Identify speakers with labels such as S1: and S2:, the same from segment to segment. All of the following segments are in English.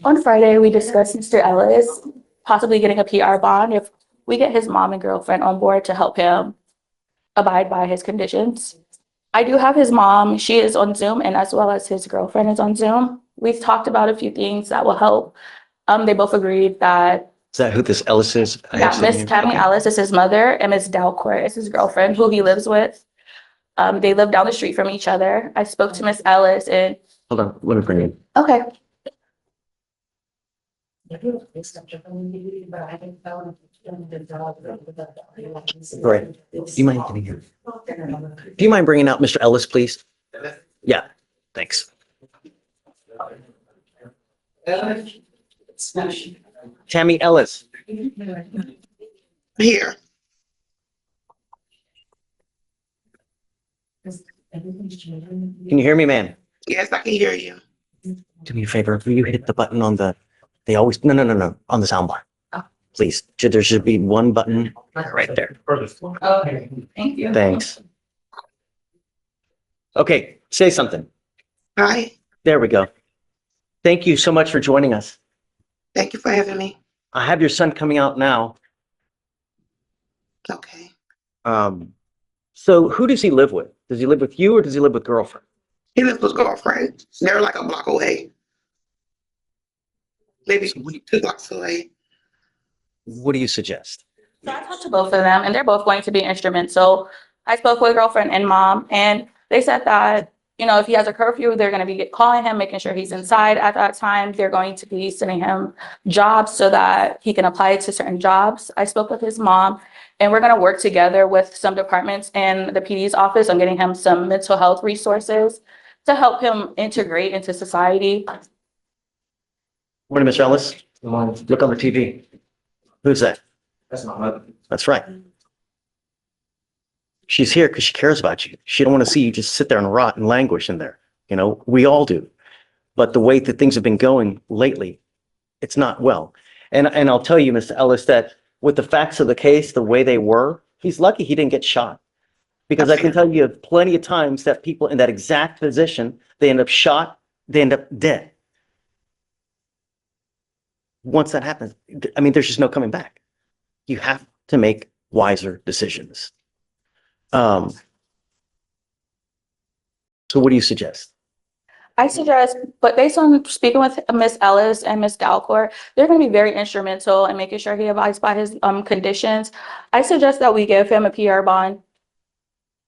S1: On Friday, we discussed Mr. Ellis possibly getting a PR bond if we get his mom and girlfriend on board to help him abide by his conditions. I do have his mom. She is on Zoom, and as well as his girlfriend is on Zoom. We've talked about a few things that will help. They both agreed that
S2: Is that who this Ellis is?
S1: Miss Tammy Ellis is his mother and Miss Dalcourt is his girlfriend who he lives with. They live down the street from each other. I spoke to Miss Ellis and
S2: Hold on, let me bring in.
S1: okay.
S2: Great. Do you mind getting here? Do you mind bringing out Mr. Ellis, please? Yeah, thanks. Tammy Ellis.
S3: Here.
S2: Can you hear me, man?
S3: Yes, I can hear you.
S2: Do me a favor. Will you hit the button on the, no, on the soundbar.
S1: Oh.
S2: Please. There should be one button right there.
S1: Okay, thank you.
S2: Thanks. Okay, say something.
S3: Hi.
S2: There we go. Thank you so much for joining us.
S3: Thank you for having me.
S2: I have your son coming out now.
S3: Okay.
S2: So who does he live with? Does he live with you or does he live with girlfriend?
S3: He lives with his girlfriend. They're like a block away. Maybe 2 blocks away.
S2: What do you suggest?
S1: So I talked to both of them and they're both going to be instrumental. I spoke with girlfriend and mom and they said that, you know, if he has a curfew, they're going to be calling him, making sure he's inside at that time. They're going to be sending him jobs so that he can apply to certain jobs. I spoke with his mom and we're going to work together with some departments in the PD's office on getting him some mental health resources to help him integrate into society.
S2: Morning, Mr. Ellis.
S4: Good morning.
S2: Look on the TV. Who's that?
S4: That's my mother.
S2: That's right. She's here because she cares about you. She don't want to see you just sit there and rot and languish in there. You know, we all do. But the way that things have been going lately, it's not well. And I'll tell you, Mr. Ellis, that with the facts of the case, the way they were, he's lucky he didn't get shot. Because I can tell you plenty of times that people in that exact position, they end up shot, they end up dead. Once that happens, I mean, there's just no coming back. You have to make wiser decisions. So what do you suggest?
S1: I suggest, but based on speaking with Miss Ellis and Miss Dalcourt, they're going to be very instrumental in making sure he abides by his conditions. I suggest that we give him a PR bond,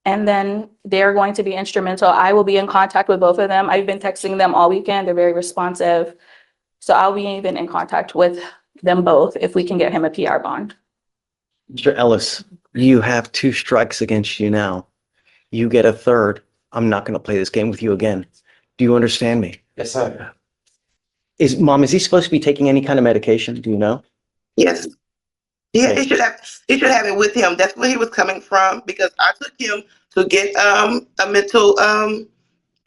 S1: and then they're going to be instrumental. I will be in contact with both of them. I've been texting them all weekend. They're very responsive. So I'll be even in contact with them both if we can get him a PR bond.
S2: Mr. Ellis, you have 2 strikes against you now. You get a 3rd. I'm not going to play this game with you again. Do you understand me?
S4: Yes, sir.
S2: Mom, is he supposed to be taking any kind of medication? Do you know?
S3: Yes. Yeah,
S2: Okay.
S3: he should have it with him. That's where he was coming from because I took him to get a mental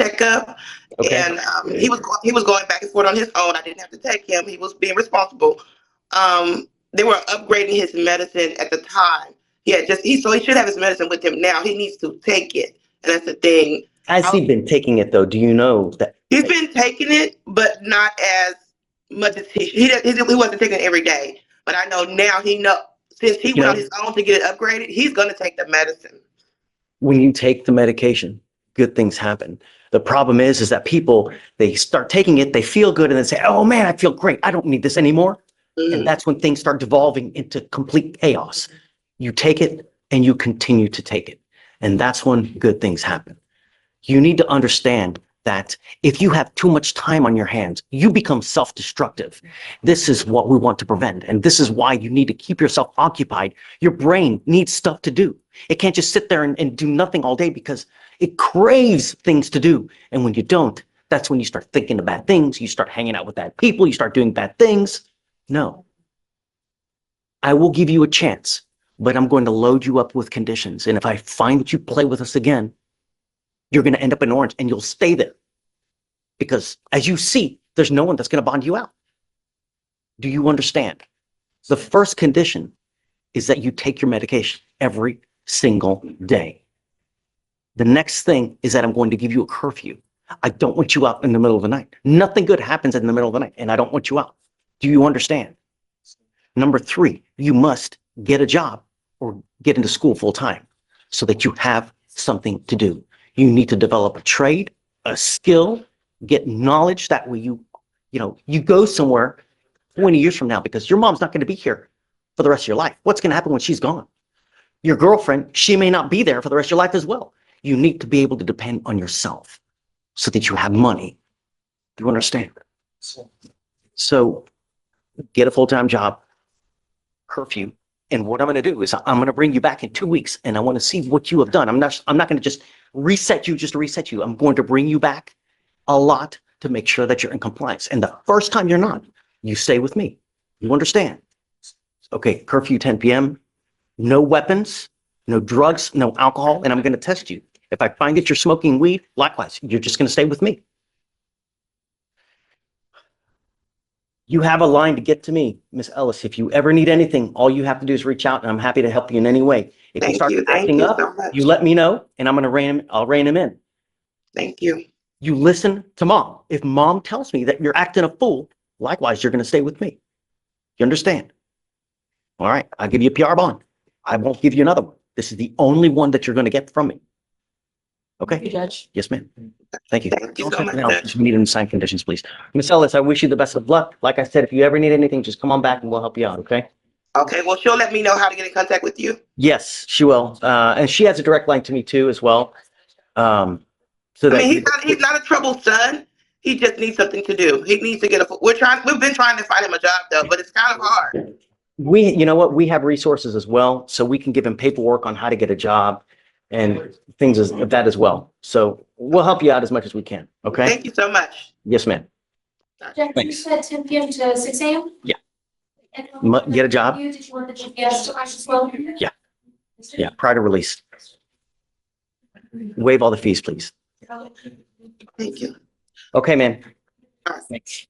S3: checkup.
S2: Okay.
S3: And he was going back and forth on his own. I didn't have to take him. He was being responsible. They were upgrading his medicine at the time. So he should have his medicine with him now. He needs to take it. And that's the thing.
S2: Has he been taking it though? Do you know that?
S3: He's been taking it, but not as much as he wasn't taking it every day. But I know now since he went on his own to get it upgraded, he's going to take the medicine.
S2: When you take the medication, good things happen. The problem is that people, they start taking it, they feel good and then say, oh man, I feel great. I don't need this anymore. And that's when things start devolving into complete chaos. You take it and you continue to take it. And that's when good things happen. You need to understand that if you have too much time on your hands, you become self-destructive. This is what we want to prevent. And this is why you need to keep yourself occupied. Your brain needs stuff to do. It can't just sit there and do nothing all day because it craves things to do. And when you don't, that's when you start thinking of bad things. You start hanging out with bad people. You start doing bad things. No. I will give you a chance, but I'm going to load you up with conditions. And if I find that you play with us again, you're going to end up in orange and you'll stay there. Because as you see, there's no one that's going to bond you out. Do you understand? The first condition is that you take your medication every single day. The next thing is that I'm going to give you a curfew. I don't want you out in the middle of the night. Nothing good happens in the middle of the night, and I don't want you out. Do you understand? Number 3, you must get a job or get into school full time so that you have something to do. You need to develop a trade, a skill, get knowledge. That way you go somewhere 20 years from now, because your mom's not going to be here for the rest of your life. What's going to happen when she's gone? Your girlfriend, she may not be there for the rest of your life as well. You need to be able to depend on yourself so that you have money. Do you understand? So get a full-time job, curfew. And what I'm going to do is I'm going to bring you back in 2 weeks, and I want to see what you have done. I'm not going to just reset you just to reset you. I'm going to bring you back a lot to make sure that you're in compliance. And the first time you're not, you stay with me. You understand? Okay, curfew 10 p.m. No weapons, no drugs, no alcohol, and I'm going to test you. If I find that you're smoking weed, likewise, you're just going to stay with me. You have a line to get to me, Miss Ellis. If you ever need anything, all you have to do is reach out, and I'm happy to help you in any way. If you start acting up, you let me know, and I'll rein him in.
S3: Thank you.
S2: You listen to mom. If mom tells me that you're acting a fool, likewise, you're going to stay with me. You understand? All right, I'll give you a PR bond. I won't give you another one. This is the only one that you're going to get from me. Okay?
S1: Thank you, Judge.
S2: Yes, ma'am. Thank you.
S3: Thank you so much,
S2: Now,
S3: Judge.
S2: just need in signed conditions, please. Miss Ellis, I wish you the best of luck. Like I said, if you ever need anything, just come on back and we'll help you out, okay?
S3: Okay, well, she'll let me know how to get in contact with you.
S2: Yes, she will. And she has a direct line to me too as well. So
S3: I
S2: that
S3: mean, he's not a troubled son. He just needs something to do. He needs to get we've been trying to find him a job though, but it's kind of hard.
S2: you know what, we have resources as well, so we can give him paperwork on how to get a job and things of that as well. So we'll help you out as much as we can, okay?
S3: Thank you so much.
S2: Yes, ma'am.
S4: Jack, you
S2: Thanks.
S4: said 10 p.m. to 6 a.m.?
S2: Yeah.
S4: And
S2: Get a job.
S4: Did you want the GPS to as well?
S2: Yeah. Yeah, prior to release. Waive all the fees, please.
S3: Thank you.
S2: Okay, man.
S3: All right.
S2: Thanks.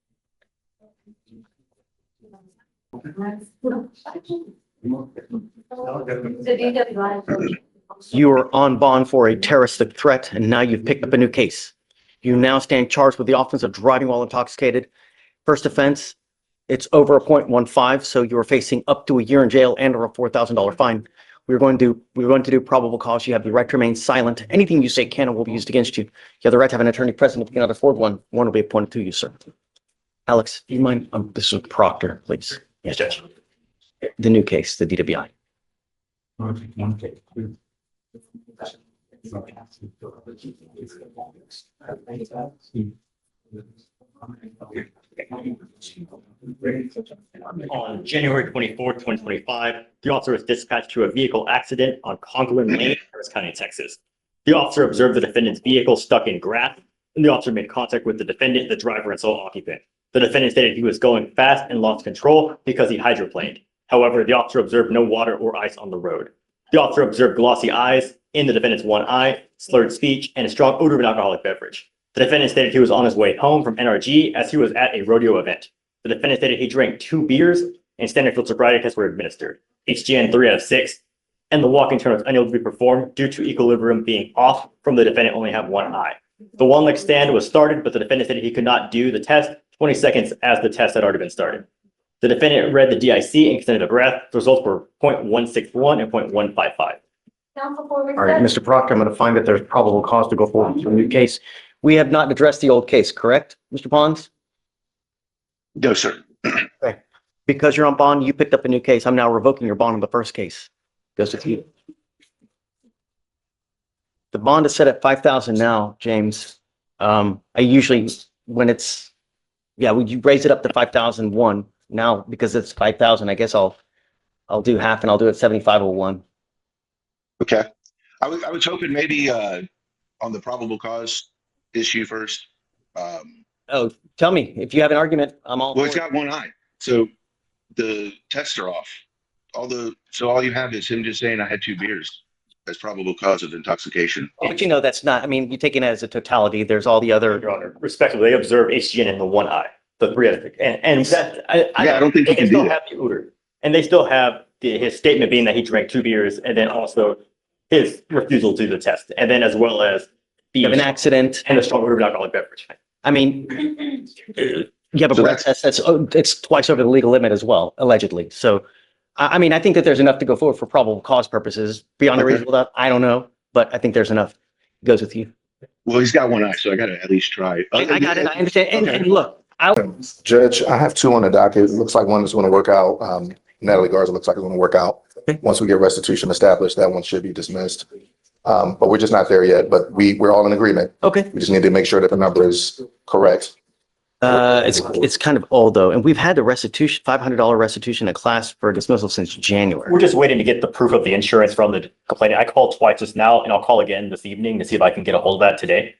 S2: You are on bond for a terroristic threat, and now you've picked up a new case. You now stand charged with the offense of driving while intoxicated. First offense, it's over a .15, so you are facing up to a year in jail and or a $4,000 fine. We're going to do probable cause. You have the right to remain silent. Anything you say can or will be used against you. You have the right to have an attorney present. If you cannot afford one, one will be appointed to you, sir. Alex, do you mind? This is Proctor, please. Yes, Judge. The new case, the DWI.
S5: On January 24th, 2025, the officer was dispatched to a vehicle accident on Conklin Lane, Harris County, Texas. The officer observed the defendant's vehicle stuck in grass, and the officer made contact with the defendant, the driver, and sole occupant. The defendant stated he was going fast and lost control because he hydroplaned. However, the officer observed no water or ice on the road. The officer observed glossy eyes in the defendant's one eye, slurred speech, and a strong odor of an alcoholic beverage. The defendant stated he was on his way home from NRG as he was at a rodeo event. The defendant stated he drank 2 beers and standard field sobriety tests were administered. HGN 3 out of 6, and the walking turn was unable to be performed due to equilibrium being off from the defendant only have one eye. The one leg stand was started, but the defendant stated he could not do the test 20 seconds as the test had already been started. The defendant read the DIC and extended a breath. The results were .161 and .155.
S2: All right, Mr. Proctor, I'm going to find that there's probable cause to go forward with a new case. We have not addressed the old case, correct, Mr. Pons?
S6: No, sir.
S2: Okay. Because you're on bond, you picked up a new case. I'm now revoking your bond on the first case. Goes with you. The bond is set at 5,000 now, James. I usually, when it's, would you raise it up to 5,001 now because it's 5,000? I guess I'll do half and I'll do it 7,501.
S6: Okay. I was hoping maybe on the probable cause issue first.
S2: Oh, tell me if you have an argument. I'm all.
S6: Well, it's got one eye, so the tests are off. All you have is him just saying I had 2 beers as probable cause of intoxication.
S2: But you know that's not. I mean, you take it as a totality. There's all the other.
S5: Your Honor, respectively, they observed HGN in the one eye, the 3 other, and that, I
S6: don't think you can
S5: still
S6: do
S5: have the odor, and they still have his statement being that he drank 2 beers, and then also his refusal to do the test, and then as well as
S2: You have an accident.
S5: And a strong odor of alcoholic beverage.
S2: I mean, you have a
S6: So
S2: breath test it's twice over the legal limit as well, allegedly. So, I mean, I think that there's enough to go forward for probable cause purposes. Beyond a
S6: Okay.
S2: reasonable doubt, I don't know, but I think there's enough. Goes with you.
S6: Well, he's got one eye, so I got to at least try.
S2: I got it. I understand. And look,
S7: Judge, I have two on the docket. It looks like one is going to work out. Natalie Garza looks like it's going to work out.
S2: Okay.
S7: Once we get restitution established, that one should be dismissed. But we're just not there yet, but we're all in agreement.
S2: okay.
S7: We just need to make sure that the number is correct.
S2: It's kind of old though. And we've had the restitution, $500 restitution in class for dismissal since January.
S5: We're just waiting to get the proof of the insurance from the complainant. I called twice just now and I'll call again this evening to see if I can get a hold of that today.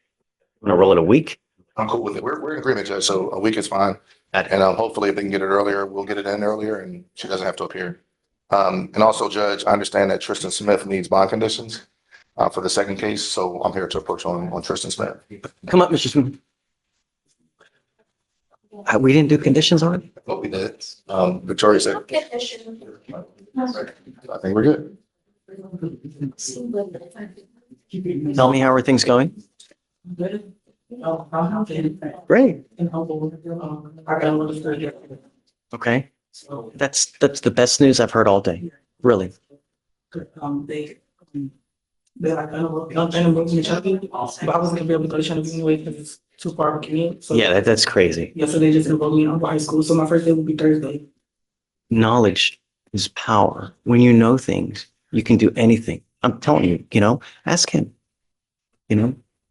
S2: I'm gonna roll it a week.
S7: I'm cool with it. We're in agreement, Judge, so a week is fine.
S2: Got it.
S7: And hopefully if they can get it earlier, we'll get it in earlier and she doesn't have to appear. And also, Judge, I understand that Tristan Smith needs bond conditions for the second case, so I'm here to approach on Tristan Smith.
S2: Come up, Mr. Smith. We didn't do conditions on it?
S7: What we did, Victoria said, I think we're good.
S2: Tell me how everything's going. Great. Okay. That's the best news I've heard all day. Really.
S8: They like, I wasn't gonna be able to go to Chattanooga anyway because it's too far of a commute. So
S2: Yeah, that's crazy.
S8: yeah, so they just enrolled me in high school. So my first day will be Thursday.
S2: Knowledge is power. When you know things, you can do anything. I'm telling you, ask him.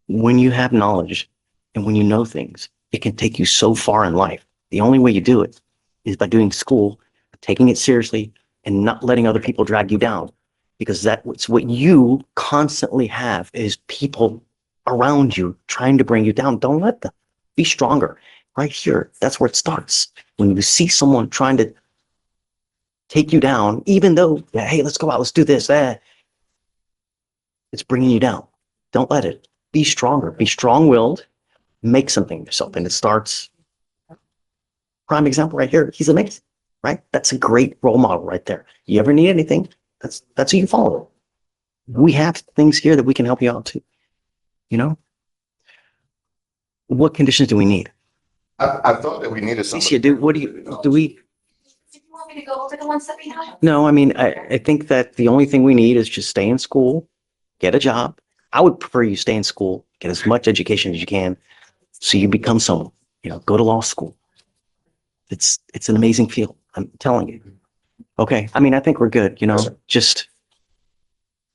S2: When you have knowledge and when you know things, it can take you so far in life. The only way you do it is by doing school, taking it seriously, and not letting other people drag you down. Because that's what you constantly have is people around you trying to bring you down. Don't let them. Be stronger. Right here, that's where it starts. When you see someone trying to take you down, even though, hey, let's go out, let's do this, it's bringing you down. Don't let it. Be stronger. Be strong-willed. Make something of yourself. And it starts, prime example right here. He's amazing, right? That's a great role model right there. You ever need anything, that's who you follow. We have things here that we can help you out too. What conditions do we need?
S7: I thought that we needed some.
S2: Yes, you do. Do we?
S4: Did you want me to go over the ones that we have?
S2: No, I mean, I think that the only thing we need is just stay in school, get a job. I would prefer you stay in school, get as much education as you can, so you become someone, go to law school. It's an amazing field. I'm telling you. Okay. I mean, I think we're good,
S7: Yes, sir.
S2: just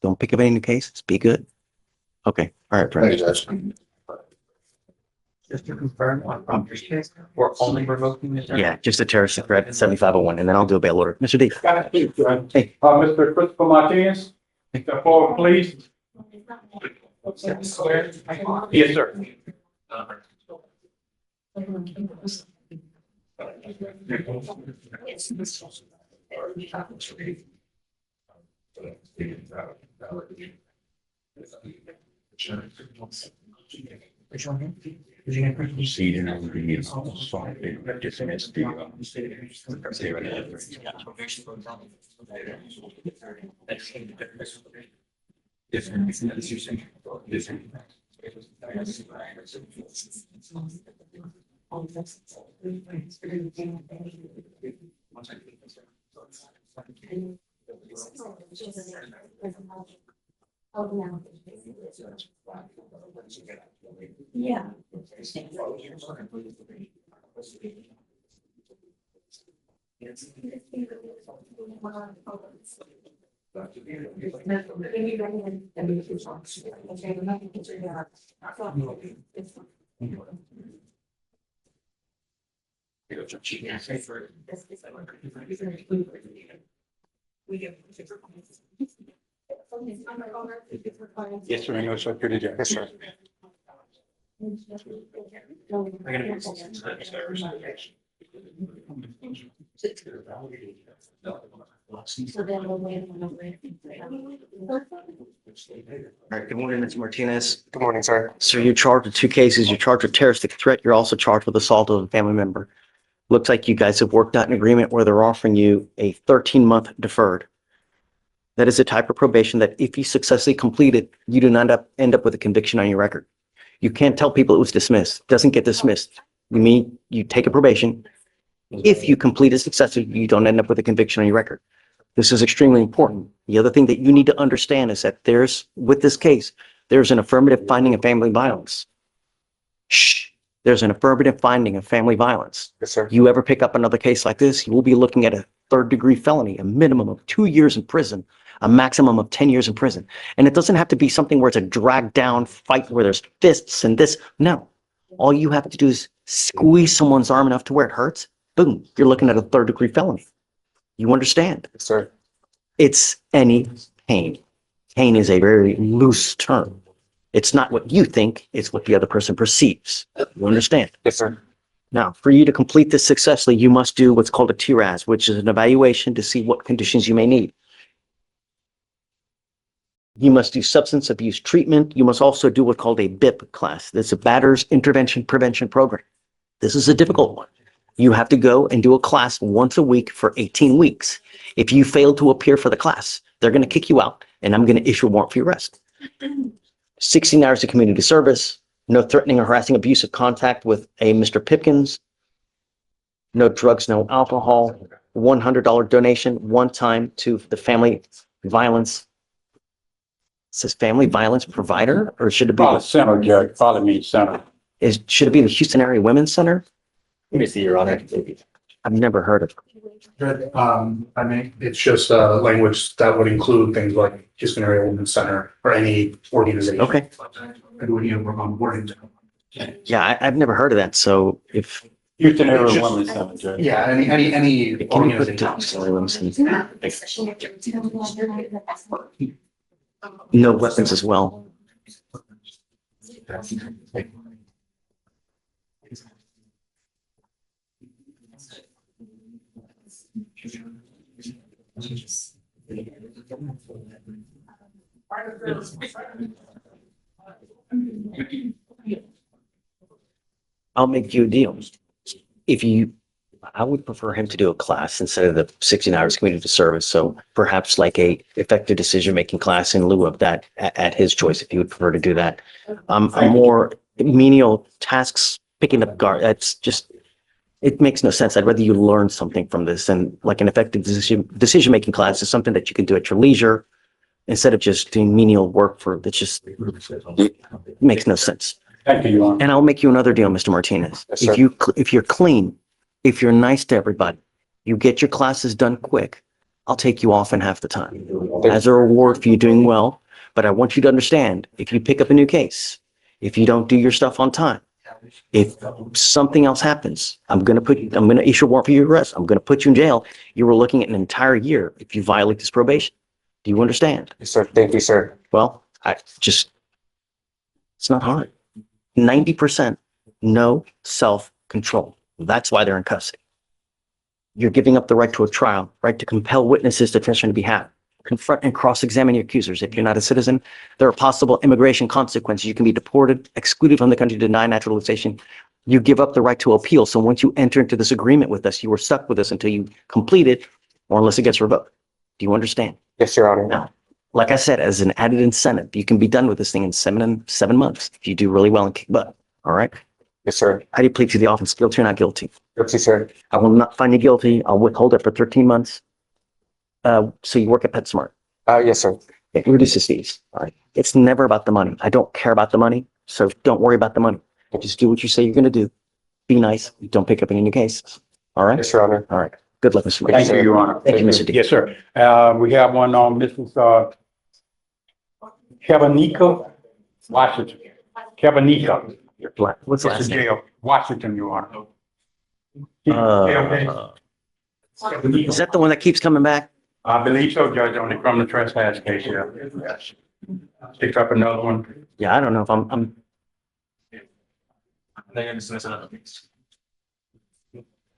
S2: don't pick up any new cases. Be good. Okay. All right,
S7: Thank you,
S2: Brent.
S7: Judge.
S9: Just to confirm on Roger's case, we're only revoking the.
S2: Yeah, just a terrorist threat, 7501, and then I'll do a bail order. Mr. D. Hey.
S10: Mr. Christopher Martinez, step forward, please. Yes, sir.
S9: Proceed and agree. Dismiss
S4: Oh, no. Yeah.
S10: Yes, sir. English Secretary Judge. Yes, sir.
S4: So then we'll wait.
S2: All right. Good morning, Mr. Martinez.
S7: Good morning, sir.
S2: So you're charged with 2 cases. You're charged with terroristic threat. You're also charged with assault of a family member. Looks like you guys have worked out an agreement where they're offering you a 13-month deferred. That is a type of probation that if you successfully complete it, you do not end up with a conviction on your record. You can't tell people it was dismissed. It doesn't get dismissed. You mean you take a probation. If you complete it successfully, you don't end up with a conviction on your record. This is extremely important. The other thing that you need to understand is that with this case, there's an affirmative finding of family violence. Shh. There's an affirmative finding of family violence.
S7: Yes, sir.
S2: You ever pick up another case like this, you will be looking at a third-degree felony, a minimum of 2 years in prison, a maximum of 10 years in prison. And it doesn't have to be something where it's a dragged-down fight where there's fists and this. No. All you have to do is squeeze someone's arm enough to where it hurts. Boom. You're looking at a third-degree felony. You understand?
S7: Yes, sir.
S2: It's any pain. Pain is a very loose term. It's not what you think, it's what the other person perceives. You understand?
S7: Yes, sir.
S2: Now, for you to complete this successfully, you must do what's called a TRAS, which is an evaluation to see what conditions you may need. You must do substance abuse treatment. You must also do what's called a BIP class. That's a Batter's Intervention Prevention Program. This is a difficult one. You have to go and do a class once a week for 18 weeks. If you fail to appear for the class, they're going to kick you out and I'm going to issue a warrant for your arrest. 16 hours of community service, no threatening or harassing abusive contact with a Mr. Pipkins, no drugs, no alcohol, $100 donation one time to the family violence. It says family violence provider, or should it be,
S10: Probably center, Judge, probably means center.
S2: should it be the Houston Area Women's Center?
S5: Let me see, Your Honor.
S2: I've never heard of it.
S11: I mean, it's just language that would include things like Houston Area Women's Center or any organization.
S2: Okay.
S11: And we need to work on wording.
S2: Yeah, I've never heard of that. So if,
S10: Houston
S11: It's
S10: Area
S11: just-
S10: Women's Center, Judge.
S11: Yeah, any
S2: can you put
S11: organization.
S2: no weapons as well? I'll make you a deal. I would prefer him to do a class instead of the 16 hours community service. So perhaps like a effective decision-making class in lieu of that at his choice, if he would prefer to do that. A more menial tasks, picking up guard, it makes no sense. I'd rather you learn something from this, and like an effective decision-making class is something that you can do at your leisure instead of just doing menial work it makes no sense.
S10: Thank you, Your Honor.
S2: And I'll make you another deal, Mr. Martinez.
S7: Yes, sir.
S2: If you're clean, if you're nice to everybody, you get your classes done quick, I'll take you off in half the time as a reward for you doing well. But I want you to understand, if you pick up a new case, if you don't do your stuff on time, if something else happens, I'm going to issue a warrant for your arrest. I'm going to put you in jail. You were looking at an entire year if you violate this probation. Do you understand?
S7: Yes, sir. Thank you, sir.
S2: Well, it's not hard. 90% no self-control. That's why they're in custody. You're giving up the right to a trial, right to compel witnesses to testify on your behalf, confront and cross-examine your accusers. If you're not a citizen, there are possible immigration consequences. You can be deported, excluded from the country, denied naturalization. You give up the right to appeal. So once you enter into this agreement with us, you were stuck with us until you complete it or unless it gets revoked. Do you understand?
S7: Yes, Your Honor.
S2: Now, like I said, as an added incentive, you can be done with this thing in 7 months if you do really well and kick butt. All right.
S7: Yes, sir.
S2: How do you plead to the offense? Guilty or not guilty?
S7: Guilty, sir.
S2: I will not find you guilty. I'll withhold it for 13 months. So you work at PetSmart.
S7: Yes, sir.
S2: It reduces fees. All right. It's never about the money. I don't care about the money. So don't worry about the money. Just do what you say you're going to do. Be nice. Don't pick up any new cases. All right.
S7: Yes, Your Honor.
S2: All right. Good luck, Mr.
S10: Thank
S2: Martinez.
S10: you, Your Honor.
S2: Thank you, Mr. D.
S10: Yes, sir. We have one on Mrs. Kevanika Washington. Kevanika.
S2: What's the
S10: It's
S2: last
S10: a
S2: name?
S10: jail, Washington, Your Honor.
S2: Is that the one that keeps coming back?
S10: I believe so, Judge, on the criminal trespass case, yeah. Picked up another one.
S2: Yeah, I don't know if I'm
S9: They're gonna dismiss another case.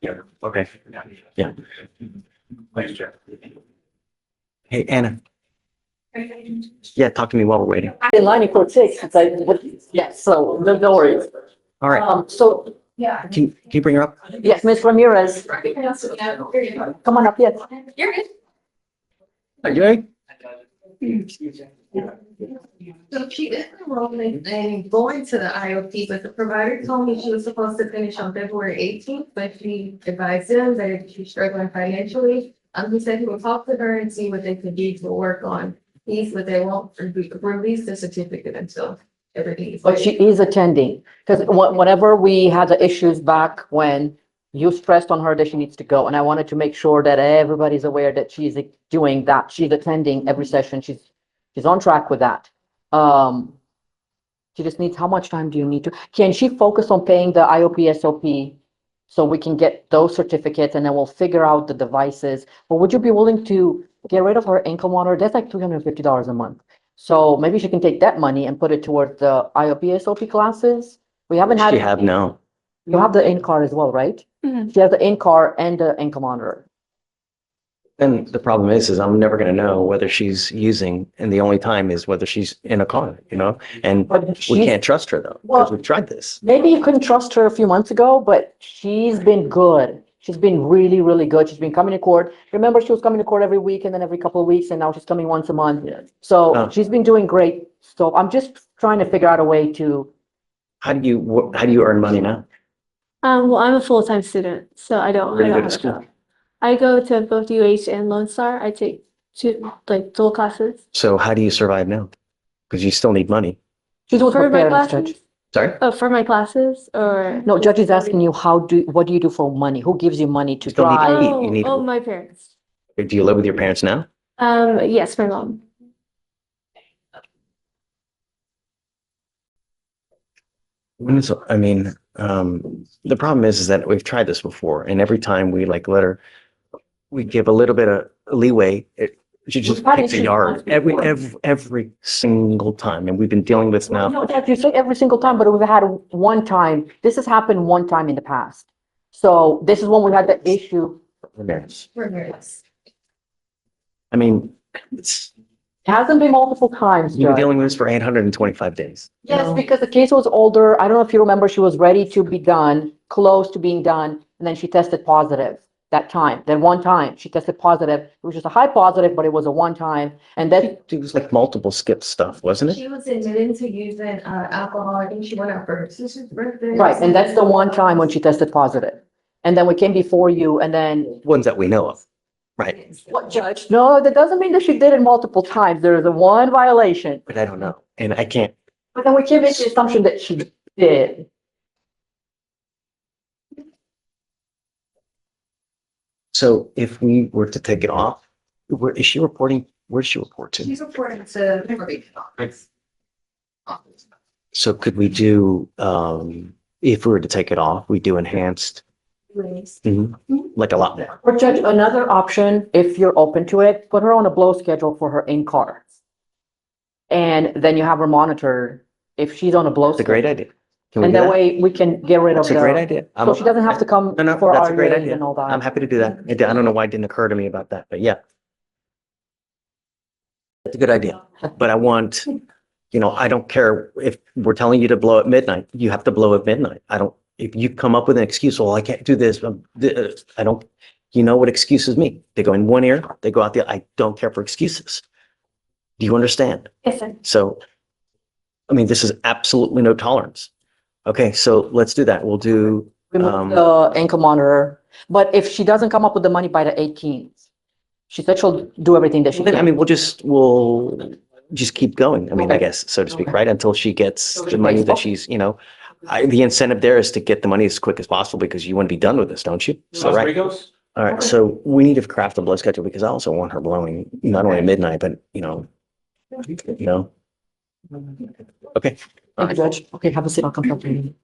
S2: yeah. Okay. Yeah.
S10: Thanks, Jeff.
S2: Hey, Anna. Yeah, talk to me while we're waiting.
S12: In line in court six, it's like, yes, so no worries.
S2: All right.
S12: So,
S2: Can you bring her up?
S12: yes, Ms. Ramirez, come on up, yes.
S4: You're good.
S2: Are you ready?
S4: So she is enrolling and going to the IOP, but the provider told me she was supposed to finish on February 18th, but she advised them that she's struggling financially. He said he would talk to her and see what they could do to work on these, but they won't release the certificate until everything is.
S12: But she is attending, because whenever we had the issues back when you stressed on her that she needs to go, and I wanted to make sure that everybody's aware that she's doing that. She's attending every session. She's on track with that. She just needs, how much time do you need to? Can she focus on paying the IOP SOP so we can get those certificates and then we'll figure out the devices? But would you be willing to get rid of her income monitor? That's like $350 a month. So maybe she can take that money and put it towards the IOP SOP classes. We haven't had.
S2: You have now.
S12: You have the in-car as well, right?
S1: Mhm.
S12: She has the in-car and the income monitor.
S2: And the problem is I'm never going to know whether she's using, and the only time is whether she's in a car, you know? And
S12: But
S2: we
S12: she's,
S2: can't trust her though,
S12: Well-
S2: because we've tried this.
S12: maybe you couldn't trust her a few months ago, but she's been good. She's been really, really good. She's been coming to court. Remember, she was coming to court every week and then every couple of weeks, and now she's coming once a month. So
S2: Oh.
S12: she's been doing great. So I'm just trying to figure out a way to,
S2: How do you earn money now?
S13: Well, I'm a full-time student, so I don't
S2: Where do you go
S13: have
S2: to
S13: a
S2: school?
S13: job. I go to both UH and Lone Star. I take two, like, dual classes.
S2: So how do you survive now? Because you still need money.
S12: she's with
S13: For
S12: her
S13: my
S12: parents,
S13: classes?
S12: Judge.
S2: Sorry?
S13: For my classes, or?
S12: No, Judge is asking you, what do you do for money? Who gives you money to
S2: Still need to
S12: drive?
S2: eat. You need-
S13: Oh, my parents.
S2: Do you live with your parents now?
S13: Yes, my mom.
S2: When is, I mean, the problem is that we've tried this before, and every time we like let her, we give a little bit of leeway. She just
S12: We've had
S2: picks a
S12: issues
S2: yard
S12: before.
S2: every single time, and we've been dealing with this now.
S12: No, Judge, you say every single time, but we've had one time. This has happened one time in the past. So this is when we had the issue.
S2: Ramirez.
S4: Ramirez.
S2: I mean, it's,
S12: It hasn't been multiple times,
S2: we've been
S12: Judge.
S2: dealing with this for 825 days.
S12: Yes, because the case was older. I don't know if you remember, she was ready to be done, close to being done, and then she tested positive that time. Then one time she tested positive. It was just a high positive, but it was a one time. And then
S2: It was like multiple skip stuff, wasn't it?
S4: She was admitted to using alcohol. I think she went out for her sister's birthday.
S12: right, and that's the one time when she tested positive. And then we came before you and then,
S2: Ones that we know of. Right.
S12: what, Judge? No, that doesn't mean that she did it multiple times. There is a one violation.
S2: But I don't know. And I can't,
S12: But then we can't make the assumption that she did.
S2: so if we were to take it off, is she reporting, where does she report to?
S4: She's reporting to the probation office.
S2: So could we do, if we were to take it off, we do enhanced, like a lot more.
S12: Or Judge, another option, if you're open to it, put her on a blow schedule for her in-car. And then you have her monitored if she's on a blow.
S2: That's a great idea. Can we
S12: And
S2: do
S12: that
S2: that?
S12: way we can get rid of
S2: That's a great
S12: the,
S2: idea.
S12: so she doesn't have to come
S2: No,
S12: for
S2: that's a
S12: our
S2: great
S12: meetings
S2: idea.
S12: and all
S2: I'm
S12: that.
S2: happy to do that. I don't know why it didn't occur to me about that, but yeah. That's a good idea. But I want, I don't care if we're telling you to blow at midnight, you have to blow at midnight. If you come up with an excuse, well, I can't do this. I don't, you know what excuses mean? They go in one ear, they go out the, I don't care for excuses. Do you understand?
S13: Yes, sir.
S2: So, I mean, this is absolutely no tolerance. Okay, so let's do that. We'll do,
S12: Remove the ankle monitor, but if she doesn't come up with the money by the 18th, she said she'll do everything that she
S2: then, I
S12: can.
S2: mean, we'll just keep going. I mean, I
S12: Okay.
S2: guess, so to speak,
S12: Okay.
S2: right? Until she gets
S12: So
S2: the
S12: she
S2: money
S12: pays
S2: that
S12: off.
S2: she's, the incentive there is to get the money as quick as possible because you want to be done with this, don't you? So, right. All right, so we need to craft a blow schedule because I also want her blowing not only at midnight, but, Okay.
S12: Thank you, Judge. Okay, have a seat. I'll come talk to you.